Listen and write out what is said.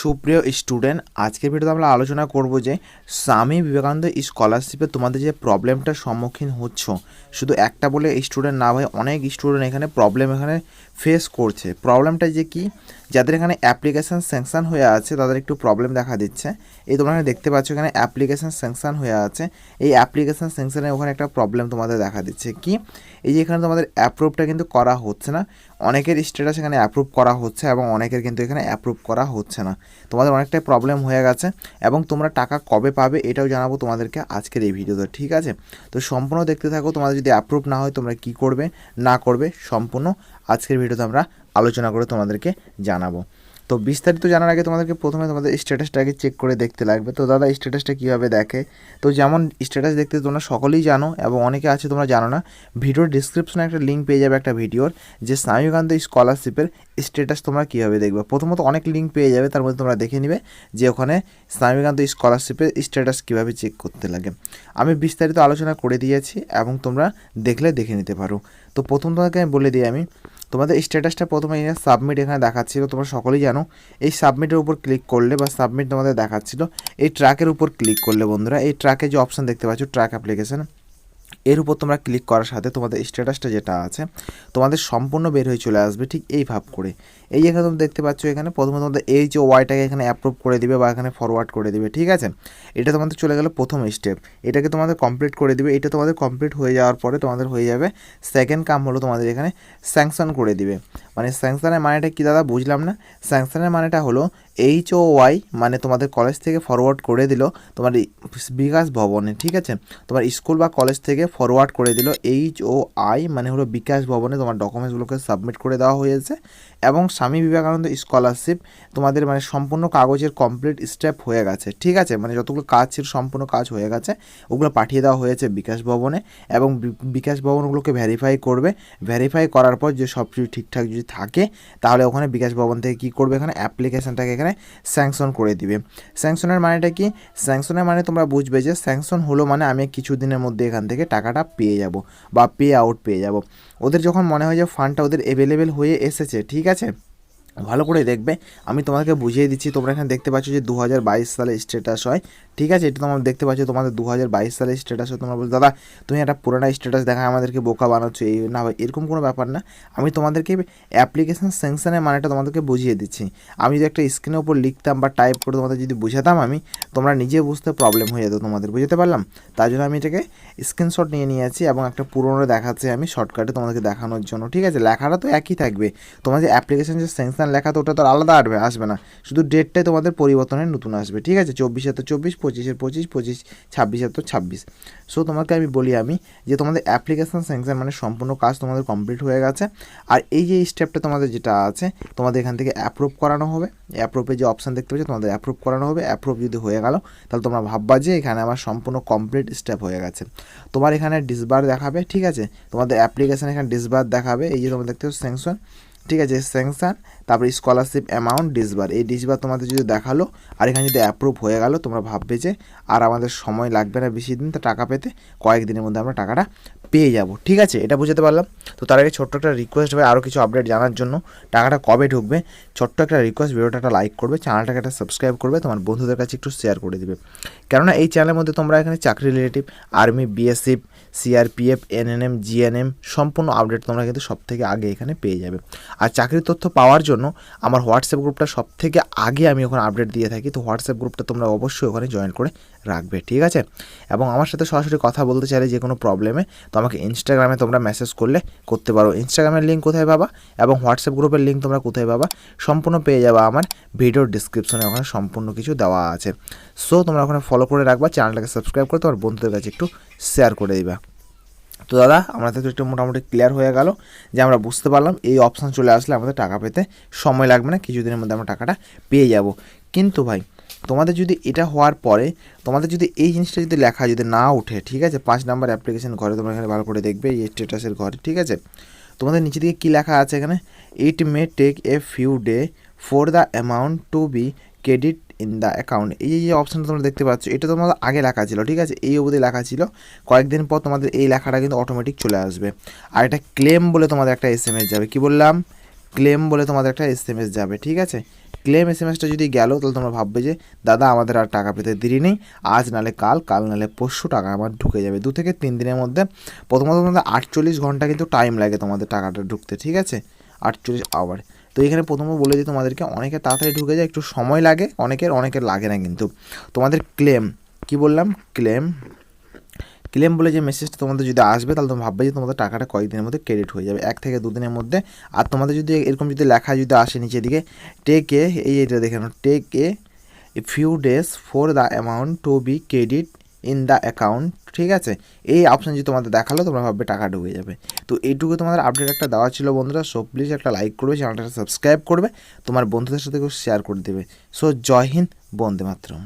সুপ্রিয় স্টুডেন্ট, আজকের ভিডিওতে আমরা আলোচনা করব যে স্বামী বিবেকানন্দ স্কলারশিপে তোমাদের যে প্রবলেমটার সম্মুখীন হচ্ছ, শুধু একটা বলে স্টুডেন্ট না ভাই, অনেক স্টুডেন্ট এখানে প্রবলেম ফেস করছে। প্রবলেমটা যে কি, যাদের এখানে অ্যাপ্লিকেশান স্যাংশন হয়ে আছে তাদের একটু প্রবলেম দেখা দিচ্ছে। এই তোমরা এখানে দেখতে পাচ্ছ এখানে অ্যাপ্লিকেশান স্যাংশন হয়ে আছে। এই অ্যাপ্লিকেশান স্যাংশনের ওখানে একটা প্রবলেম তোমাদের দেখা দিচ্ছে কি, এই যে এখানে তোমাদের অ্যাপ্রুভটা কিন্তু করা হচ্ছে না। অনেকের স্ট্যাটাস এখানে অ্যাপ্রুভ করা হচ্ছে এবং অনেকের কিন্তু এখানে অ্যাপ্রুভ করা হচ্ছে না। তোমাদের অনেকটাই প্রবলেম হয়ে গেছে এবং তোমরা টাকা কবে পাবে এটাও জানাবো তোমাদেরকে আজকের এই ভিডিওতে, ঠিক আছে? তো সম্পূর্ণ দেখতে থাকো। তোমাদের যদি অ্যাপ্রুভ না হয় তোমরা কি করবে না করবে সম্পূর্ণ আজকের ভিডিওতে আমরা আলোচনা করে তোমাদেরকে জানাবো। তো বিস্তারিত জানার আগে তোমাদেরকে প্রথমে তোমাদের স্ট্যাটাসটাকে চেক করে দেখতে লাগবে। তো দাদা স্ট্যাটাসটা কীভাবে দেখে? তো যেমন স্ট্যাটাস দেখতে তোমরা সকলেই জানো এবং অনেকে আছে তোমরা জানো না, ভিডিওর ডিসক্রিপশনে একটা লিঙ্ক পেয়ে যাবে একটা ভিডিওর, যে স্বামী বিবেকানন্দ স্কলারশিপের স্ট্যাটাস তোমরা কীভাবে দেখবে। প্রথমত অনেক লিঙ্ক পেয়ে যাবে, তার মধ্যে তোমরা দেখে নিবে যে ওখানে স্বামী বিবেকানন্দ স্কলারশিপের স্ট্যাটাস কীভাবে চেক করতে লাগে। আমি বিস্তারিত আলোচনা করে দিয়েছি এবং তোমরা দেখলে দেখে নিতে পারো। তো প্রথম তোমাকে আমি বলে দিই, আমি তোমাদের স্ট্যাটাসটা প্রথমে সাবমিট এখানে দেখাচ্ছিল, তোমরা সকলেই জানো। এই সাবমিটের উপর ক্লিক করলে বা সাবমিট তোমাদের দেখাচ্ছিল, এই ট্র্যাকের উপর ক্লিক করলে বন্ধুরা, এই ট্র্যাকে যে অপশান দেখতে পাচ্ছ ট্র্যাক অ্যাপ্লিকেশন, এর উপর তোমরা ক্লিক করার সাথে তোমাদের স্ট্যাটাসটা যেটা আছে তোমাদের সম্পূর্ণ বের হয়ে চলে আসবে ঠিক এই ভাব করে। এই এখানে তোমরা দেখতে পাচ্ছ, এখানে প্রথমে তোমাদের এই যে ওয়াইটাকে এখানে অ্যাপ্রুভ করে দিবে বা এখানে ফরওয়ার্ড করে দিবে, ঠিক আছে? এটা তোমাদের চলে গেল প্রথম স্টেপ, এটাকে তোমাদের কমপ্লিট করে দিবে। এটা তোমাদের কমপ্লিট হয়ে যাওয়ার পরে তোমাদের হয়ে যাবে সেকেন্ড কাম, হলো তোমাদের এখানে স্যাংশন করে দিবে। মানে স্যাংশনের মানেটা কি দাদা বুঝলাম না। স্যাংশনের মানেটা হলো HOY, মানে তোমাদের কলেজ থেকে ফরওয়ার্ড করে দিল তোমার বিকাশ ভবনে, ঠিক আছে? তোমার স্কুল বা কলেজ থেকে ফরওয়ার্ড করে দিল HOI, মানে হলো বিকাশ ভবনে তোমার ডকুমেন্টসগুলোকে সাবমিট করে দেওয়া হয়েছে এবং স্বামী বিবেকানন্দ স্কলারশিপ তোমাদের মানে সম্পূর্ণ কাগজের কমপ্লিট স্টেপ হয়ে গেছে, ঠিক আছে? মানে যতগুলো কাজ ছিল সম্পূর্ণ কাজ হয়ে গেছে, ওগুলো পাঠিয়ে দেওয়া হয়েছে বিকাশ ভবনে এবং বিকাশ ভবন ওগুলোকে ভেরিফাই করবে। ভেরিফাই করার পর যে সব কিছু ঠিকঠাক যদি থাকে তাহলে ওখানে বিকাশ ভবন থেকে কী করবে, এখানে অ্যাপ্লিকেশানটাকে এখানে স্যাংশন করে দিবে। স্যাংশনের মানেটা কি? স্যাংশনের মানে তোমরা বুঝবে যে স্যাংশন হলো মানে আমি কিছু দিনের মধ্যে এখান থেকে টাকাটা পেয়ে যাব বা পে আউট পেয়ে যাব। ওদের যখন মনে হয় যে ফান্ডটা ওদের অ্যাভেলেবেল হয়ে এসেছে, ঠিক আছে, ভালো করে দেখবে, আমি তোমাদেরকে বুঝিয়ে দিচ্ছি। তোমরা এখানে দেখতে পাচ্ছ যে 2022 সালে স্ট্যাটাস হয়, ঠিক আছে? এটা তোমরা দেখতে পাচ্ছ তোমাদের 2022 সালে স্ট্যাটাস হয়। তোমরা বলছো দাদা তুমি একটা পুরোনো স্ট্যাটাস দেখায় আমাদেরকে বোকা বানাচ্ছ। এই না ভাই, এরকম কোনো ব্যাপার না। আমি তোমাদেরকে অ্যাপ্লিকেশান স্যাংশনের মানেটা তোমাদেরকে বুঝিয়ে দিচ্ছি। আমি যদি একটা স্ক্রিনের উপর লিখতাম বা টাইপ করে তোমাদের যদি বুঝাতাম আমি, তোমরা নিজে বুঝতে প্রবলেম হয়ে যেত তোমাদের, বুঝতে পারলাম? তার জন্য আমি এটাকে স্ক্রিনশট নিয়ে নিয়েছি এবং একটা পুরোনো দেখাচ্ছি আমি শর্টকাটে তোমাদেরকে দেখানোর জন্য, ঠিক আছে? লেখাটা তো একই থাকবে, তোমার যে অ্যাপ্লিকেশান যে স্যাংশন লেখা তো ওটা তো আলাদা আসবে না, শুধু ডেটটাই তোমাদের পরিবর্তনের নতুন আসবে, ঠিক আছে? 24/24, 25/25, 25, 26/26। সো তোমাকে আমি বলি আমি যে তোমাদের অ্যাপ্লিকেশান স্যাংশন মানে সম্পূর্ণ কাজ তোমাদের কমপ্লিট হয়ে গেছে। আর এই যে স্টেপটা তোমাদের যেটা আছে, তোমাদের এখান থেকে অ্যাপ্রুভ করানো হবে। অ্যাপ্রুভের যে অপশান দেখতে পাচ্ছ তোমাদের অ্যাপ্রুভ করানো হবে। অ্যাপ্রুভ যদি হয়ে গেল তাহলে তোমরা ভাববা যে এখানে আমার সম্পূর্ণ কমপ্লিট স্টেপ হয়ে গেছে। তোমার এখানে ডিসবার দেখাবে, ঠিক আছে? তোমাদের অ্যাপ্লিকেশান এখানে ডিসবার দেখাবে, এই যে তোমরা দেখতে পাচ্ছ স্যাংশন, ঠিক আছে? স্যাংশন, তারপরে স্কলারশিপ অ্যামাউন্ট, ডিসবার, এই ডিসবার তোমাদের যদি দেখালো আর এখানে যদি অ্যাপ্রুভ হয়ে গেল, তোমরা ভাববে যে আর আমাদের সময় লাগবে না বেশি দিন, তো টাকা পেতে কয়েকদিনের মধ্যে আমরা টাকাটা পেয়ে যাব, ঠিক আছে? এটা বুঝতে পারলাম। তো তার আগে ছোট্ট একটা রিকোয়েস্ট হবে, আরও কিছু আপডেট জানার জন্য, টাকাটা কবে ঢুকবে, ছোট্ট একটা রিকোয়েস্ট, ভিডিওটা একটা লাইক করবে, চ্যানেলটাকে একটা সাবস্ক্রাইব করবে, তোমার বন্ধুদের কাছে একটু শেয়ার করে দিবে। কেননা এই চ্যানেলের মধ্যে তোমরা এখানে চাকরি relative, army, BSF, CRPF, NNM, GNM সম্পূর্ণ আপডেট তোমরা কিন্তু সব থেকে আগে এখানে পেয়ে যাবে। আর চাকরির তথ্য পাওয়ার জন্য আমার হোয়াটসঅ্যাপ গ্রুপটা সব থেকে আগে আমি ওখানে আপডেট দিয়ে থাকি। তো হোয়াটসঅ্যাপ গ্রুপটা তোমরা অবশ্যই ওখানে জয়েন করে রাখবে, ঠিক আছে? এবং আমার সাথে সরাসরি কথা বলতে চাইলে যে কোনো প্রবলেমে তো আমাকে ইনস্টাগ্রামে তোমরা মেসেজ করতে পারো। ইনস্টাগ্রামের লিঙ্ক কোথায় পাবা এবং হোয়াটসঅ্যাপ গ্রুপের লিঙ্ক তোমরা কোথায় পাবা সম্পূর্ণ পেয়ে যাবা আমার ভিডিওর ডিসক্রিপশনে, ওখানে সম্পূর্ণ কিছু দেওয়া আছে। সো তোমরা ওখানে ফলো করে রাখবা, চ্যানেলটাকে সাবস্ক্রাইব করে তোমার বন্ধুদের কাছে একটু শেয়ার করে দিবা। তো দাদা আমাদের তো একটু মোটামুটি ক্লিয়ার হয়ে গেল যে আমরা বুঝতে পারলাম এই অপশান চলে আসলে আমাদের টাকা পেতে সময় লাগবে না, কিছুদিনের মধ্যে আমরা টাকাটা পেয়ে যাব। কিন্তু ভাই তোমাদের যদি এটা হওয়ার পরে তোমাদের যদি এই জিনিসটা যদি লেখা যদি না ওঠে, ঠিক আছে, 5 নাম্বার অ্যাপ্লিকেশন ঘরে তোমরা এখানে ভালো করে দেখবে এই স্ট্যাটাসের ঘরে, ঠিক আছে? তোমাদের নিচে দিকে কী লেখা আছে এখানে, it may take a few day for the amount to be credit in the account. এই যে অপশানটা তোমরা দেখতে পাচ্ছ এটা তোমাদের আগে লেখা ছিল, ঠিক আছে? এই অবধি লেখা ছিল, কয়েকদিন পর তোমাদের এই লেখাটা কিন্তু অটোমেটিক চলে আসবে। আর এটা ক্লেম বলে তোমাদের একটা SMS যাবে, কি বললাম? ক্লেম বলে তোমাদের একটা SMS যাবে, ঠিক আছে? ক্লেম এসএমএসটা যদি গেল তাহলে তোমরা ভাববে যে দাদা আমাদের আর টাকা পেতে দেরি নেই, আজ নালে কাল, কাল নালে পরশু টাকা আমার ঢুকে যাবে। 2 থেকে 3 দিনের মধ্যে। প্রথমত তোমাদের 48 ঘন্টা কিন্তু টাইম লাগে তোমাদের টাকাটা ঢুকতে, ঠিক আছে, 48 আওয়ার। তো এখানে প্রথমে বলে দিই তোমাদেরকে, অনেকে তাড়াতাড়ি ঢুকে যায়, একটু সময় লাগে অনেকের লাগে না। কিন্তু তোমাদের ক্লেম, কি বললাম, ক্লেম বলে যে মেসেজটা তোমাদের যদি আসবে তাহলে তোমরা ভাববে যে তোমাদের টাকাটা কয়েকদিনের মধ্যে ক্রেডিট হয়ে যাবে, 1 থেকে 2 দিনের মধ্যে। আর তোমাদের যদি এরকম যদি লেখা যদি আসে নিচে দিকে, টেক এইটা দেখে নাও, take few days for the amount to be credit in the account, ঠিক আছে, এই অপশান যদি তোমাদের দেখালো তোমরা ভাববে টাকা ঢুকে যাবে। তো এইটুকু তোমাদের আপডেট একটা দেওয়া ছিল বন্ধুরা। সো প্লিজ একটা লাইক করবে, চ্যানেলটা সাবস্ক্রাইব করবে, তোমার বন্ধুদের সাথে শেয়ার করে দেবে। সো জয় হিন্দ, বন্দে মাতরম।